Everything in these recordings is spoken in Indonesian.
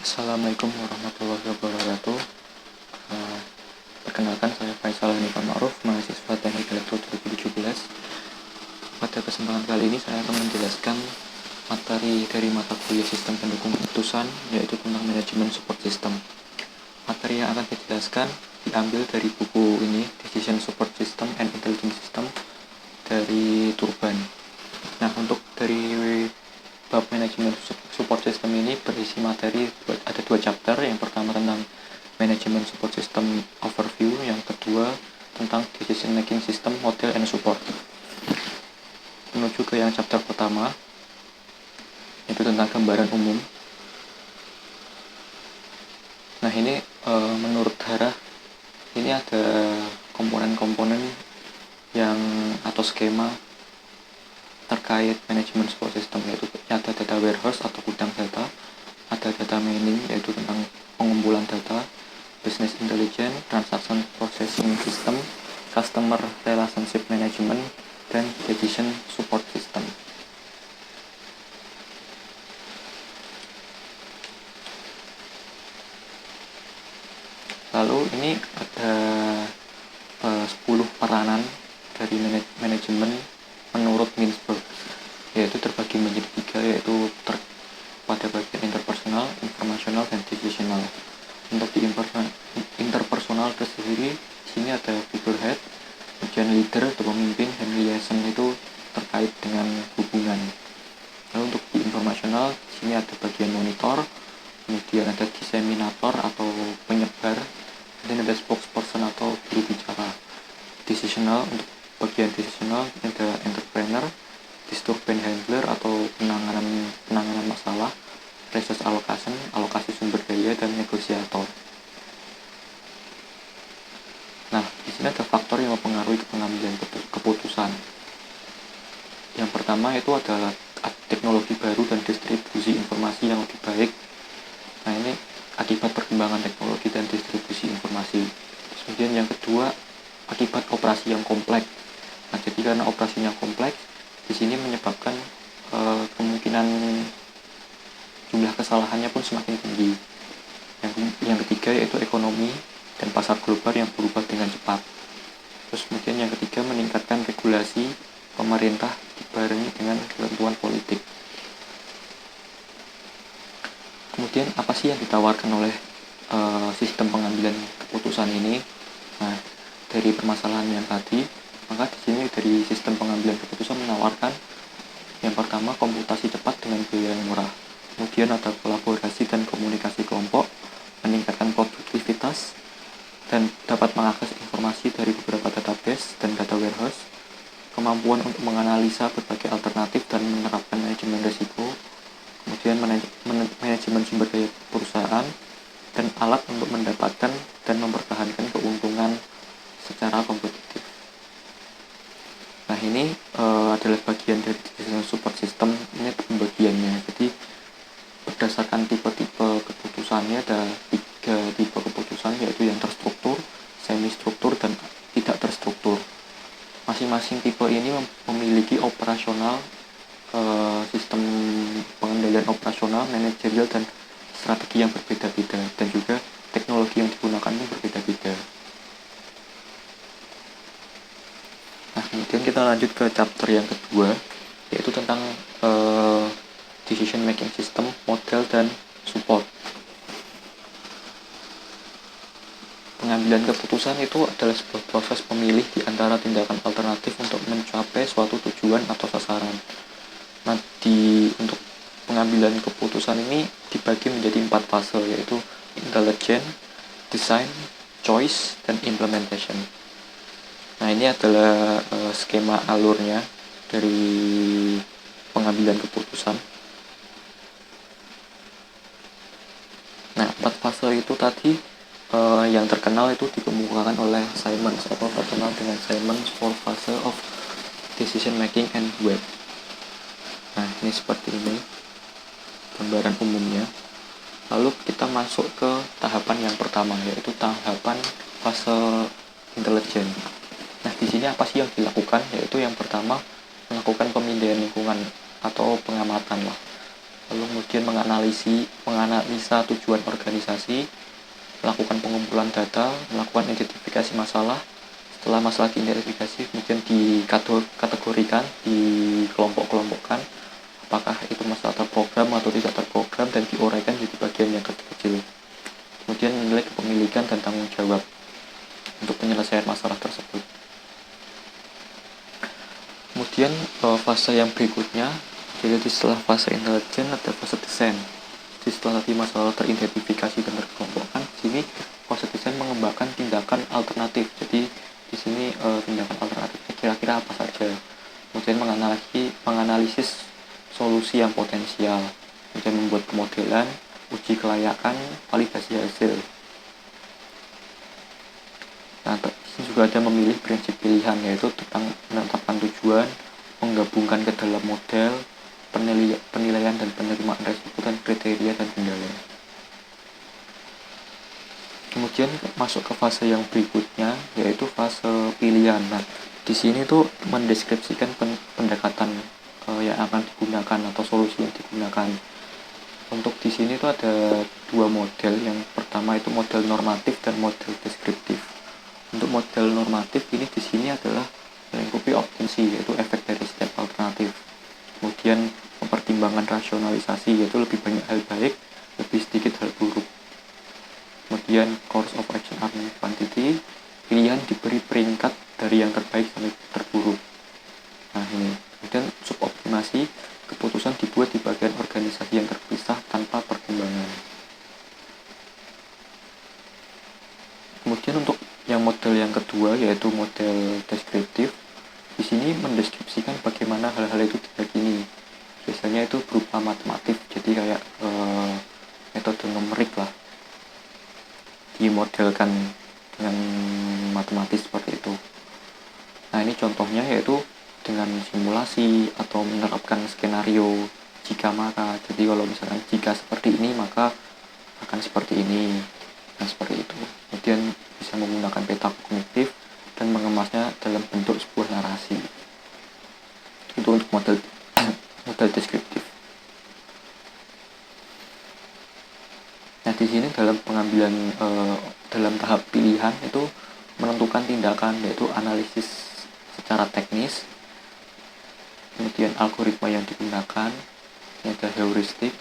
Assalamualaikum warahmatullahi wabarakatuh. Eh, Perkenalkan, saya Faisal Hanifan Ma'ruf, mahasiswa Teknik Elektro 2017. Pada kesempatan kali ini saya akan menjelaskan materi dari mata kuliah Sistem Pendukung Keputusan, yaitu tentang Manajemen Support System. Materi yang akan dijelaskan diambil dari buku ini, Decision Support System and Intelligence System, dari Turban. Nah, untuk dari bab manajemen support system ini berisi materi, ada 2 chapter. Yang pertama tentang manajemen support system overview, yang kedua tentang decision making system, model, and support. Menuju ke yang chapter pertama, yaitu tentang gambaran umum. Nah, ini menurut Harah ini ada komponen-komponen yang atau skema terkait manajemen support system, yaitu ada data warehouse atau gudang data, ada data mining yaitu tentang pengumpulan data, business intelligence, transaction processing system, customer relationship management, dan decision support system. Lalu ini ada 10 peranan dari manajemen menurut Ginsberg, yaitu terbagi menjadi 3, yaitu pada bagian interpersonal, informasional, dan decisional. Untuk di interpersonal tersendiri, sini ada figurehead, kemudian leader atau pemimpin, dan liaison itu terkait dengan hubungan. Lalu untuk di informasional, sini ada bagian monitor, kemudian ada diseminator atau penyebar, dan ada spokesperson atau juru bicara. Decisional, untuk bagian decisional ada entrepreneur, disturbance handler atau penanganan masalah, resource allocation, alokasi sumber daya, dan negosiator. Nah, di sini ada faktor yang mempengaruhi pengambilan keputusan. Yang pertama itu adalah teknologi baru dan distribusi informasi yang lebih baik. Nah, ini akibat perkembangan teknologi dan distribusi informasi. Kemudian yang kedua, akibat operasi yang kompleks. Nah, jadi karena operasinya kompleks, di sini menyebabkan kemungkinan jumlah kesalahannya pun semakin tinggi. Yang ketiga yaitu ekonomi dan pasar global yang berubah dengan cepat. Terus kemudian yang ketiga, meningkatkan regulasi pemerintah dibarengi dengan ketentuan politik. Kemudian apa sih yang ditawarkan oleh sistem pengambilan keputusan ini? Nah, dari permasalahan yang tadi, maka di sini dari sistem pengambilan keputusan menawarkan yang pertama komputasi cepat dengan biaya yang murah. Kemudian ada kolaborasi dan komunikasi kelompok, meningkatkan produktivitas, dan dapat mengakses informasi dari beberapa database dan data warehouse, kemampuan untuk menganalisa berbagai alternatif dan menerapkan manajemen risiko, kemudian manajemen sumber daya perusahaan, dan alat untuk mendapatkan dan mempertahankan keuntungan secara kompetitif. Nah, ini adalah bagian dari decision support system. Ini pembagiannya. Jadi berdasarkan tipe-tipe keputusannya ada 3 tipe keputusan, yaitu yang terstruktur, semi struktur, dan tidak terstruktur. Masing-masing tipe ini memiliki operasional, sistem pengendalian operasional, manajerial, dan strategi yang berbeda-beda, dan juga teknologi yang digunakan pun berbeda-beda. Nah, kemudian kita lanjut ke chapter yang kedua, yaitu tentang decision making system, model, dan support. Pengambilan keputusan itu adalah sebuah proses pemilih di antara tindakan alternatif untuk mencapai suatu tujuan atau sasaran. Nah, untuk pengambilan keputusan ini dibagi menjadi 4 fase, yaitu intelligence, design, choice, dan implementation. Nah, ini adalah skema alurnya dari pengambilan keputusan. Nah, 4 fase itu tadi yang terkenal itu dikemukakan oleh Simons, atau terkenal dengan Simons 4 Phase of Decision Making and Web. Nah, ini seperti ini gambaran umumnya. Lalu kita masuk ke tahapan yang pertama, yaitu tahapan fase intelijen. Nah, di sini apa sih yang dilakukan? Yaitu yang pertama, melakukan pemindaian lingkungan atau pengamatan lah. lalu kemudian menganalisa tujuan organisasi, melakukan pengumpulan data, melakukan identifikasi masalah. Setelah masalah diidentifikasi, kemudian dikategorikan, dikelompok-kelompokkan, apakah itu masalah terprogram atau tidak terprogram, dan diuraikan jadi bagian yang kecil-kecil. Kemudian menilai kepemilikan dan tanggung jawab untuk penyelesaian masalah tersebut. Kemudian fase yang berikutnya, jadi setelah fase intelijen ada fase desain. Jadi setelah tadi masalah teridentifikasi dan terkelompokkan, di sini fase desain mengembangkan tindakan alternatif. Jadi di sini tindakan alternatifnya kira-kira apa saja. Kemudian menganalisis solusi yang potensial, kemudian membuat pemodelan, uji kelayakan, validasi hasil. Nah, juga ada memilih prinsip pilihan, yaitu tentang menetapkan tujuan, menggabungkan ke dalam model, penilaian dan penerimaan resiko, dan kriteria dan kendala. Kemudian masuk ke fase yang berikutnya, yaitu fase pilihan. Nah, di sini tuh mendeskripsikan pendekatan yang akan digunakan atau solusi yang digunakan. Untuk di sini tuh ada dua model. Yang pertama itu model normatif dan model deskriptif. Untuk model normatif ini di sini adalah melingkupi optimasi, yaitu efek dari setiap alternatif. Kemudian mempertimbangkan rasionalisasi, yaitu lebih banyak hal baik, lebih sedikit hal buruk. Kemudian course of action and quantity, pilihan diberi peringkat dari yang terbaik sampai terburuk. Nah ini. Kemudian suboptimasi, keputusan dibuat di bagian organisasi yang terpisah tanpa pertimbangan. Kemudian untuk yang model yang kedua, yaitu model deskriptif, di sini mendeskripsikan bagaimana hal-hal itu diyakini. Biasanya itu berupa matematif, jadi kayak metode numerik lah, dimodelkan dengan matematis seperti itu. Nah ini contohnya yaitu dengan simulasi atau menerapkan skenario jika maka. Jadi kalau misalkan jika seperti ini maka akan seperti ini. Nah seperti itu. Kemudian bisa menggunakan peta kognitif dan mengemasnya dalam bentuk sebuah narasi. Itu untuk model deskriptif. Nah di sini dalam pengambilan dalam tahap pilihan itu menentukan tindakan, yaitu analisis secara teknis, kemudian algoritma yang digunakan, ini ada heuristik,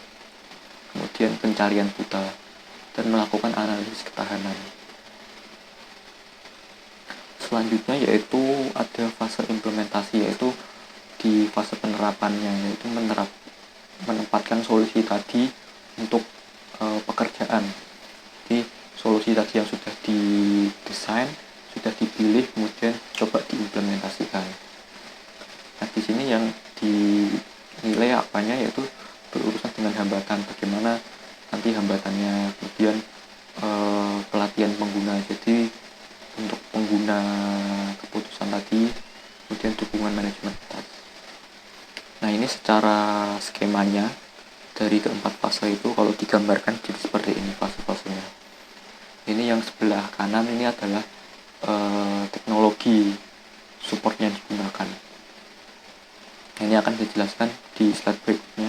kemudian pencarian buta, dan melakukan analisis ketahanan. Selanjutnya yaitu ada fase implementasi, yaitu di fase penerapannya, yaitu menempatkan solusi tadi untuk pekerjaan. Jadi solusi tadi yang sudah didesain, sudah dipilih, kemudian coba diimplementasikan. Nah di sini yang dinilai apanya, yaitu berurusan dengan hambatan, bagaimana nanti hambatannya, kemudian pelatihan pengguna, jadi untuk pengguna keputusan tadi, kemudian dukungan manajemen atas. Nah ini secara skemanya dari keempat fase itu kalau digambarkan jadi seperti ini fase-fasenya. Ini yang sebelah kanan ini adalah teknologi support yang digunakan. Ini akan dijelaskan di slide berikutnya,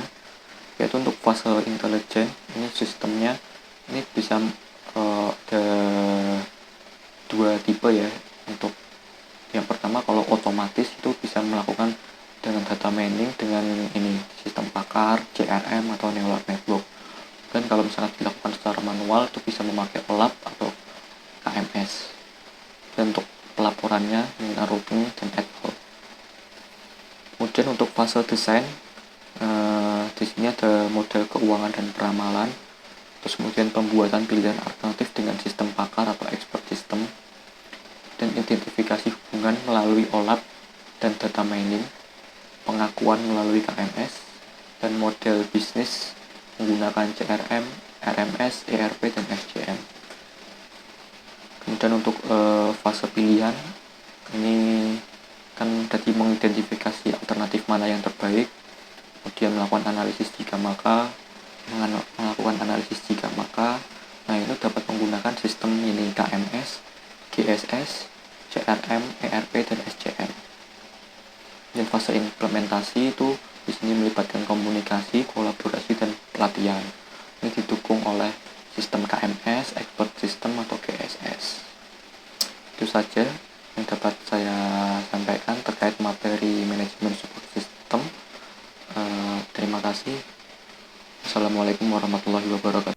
yaitu untuk fase intelijen. Ini sistemnya ini bisa ada dua tipe ya. Untuk yang pertama kalau otomatis itu bisa melakukan dengan data mining dengan ini sistem pakar, CRM atau neural network. Dan kalau misalnya dilakukan secara manual itu bisa memakai OLAP atau KMS. Dan untuk pelaporannya dengan routing dan ad hoc. Kemudian untuk fase desain, di sini ada model keuangan dan peramalan, terus kemudian pembuatan pilihan alternatif dengan sistem pakar atau expert system, dan identifikasi hubungan melalui OLAP dan data mining, pengakuan melalui KMS, dan model bisnis menggunakan CRM, RMS, ERP, dan SCM. Kemudian untuk fase pilihan, ini kan tadi mengidentifikasi alternatif mana yang terbaik, kemudian melakukan analisis jika maka, melakukan analisis jika maka. Nah itu dapat menggunakan sistem ini KMS, GSS, CRM, ERP, dan SCM. Dan fase implementasi itu di sini melibatkan komunikasi, kolaborasi, dan oleh sistem KMS, expert system atau GSS. Itu saja yang dapat saya sampaikan terkait materi manajemen support system. Terima kasih. Assalamualaikum warahmatullahi wabarakatuh.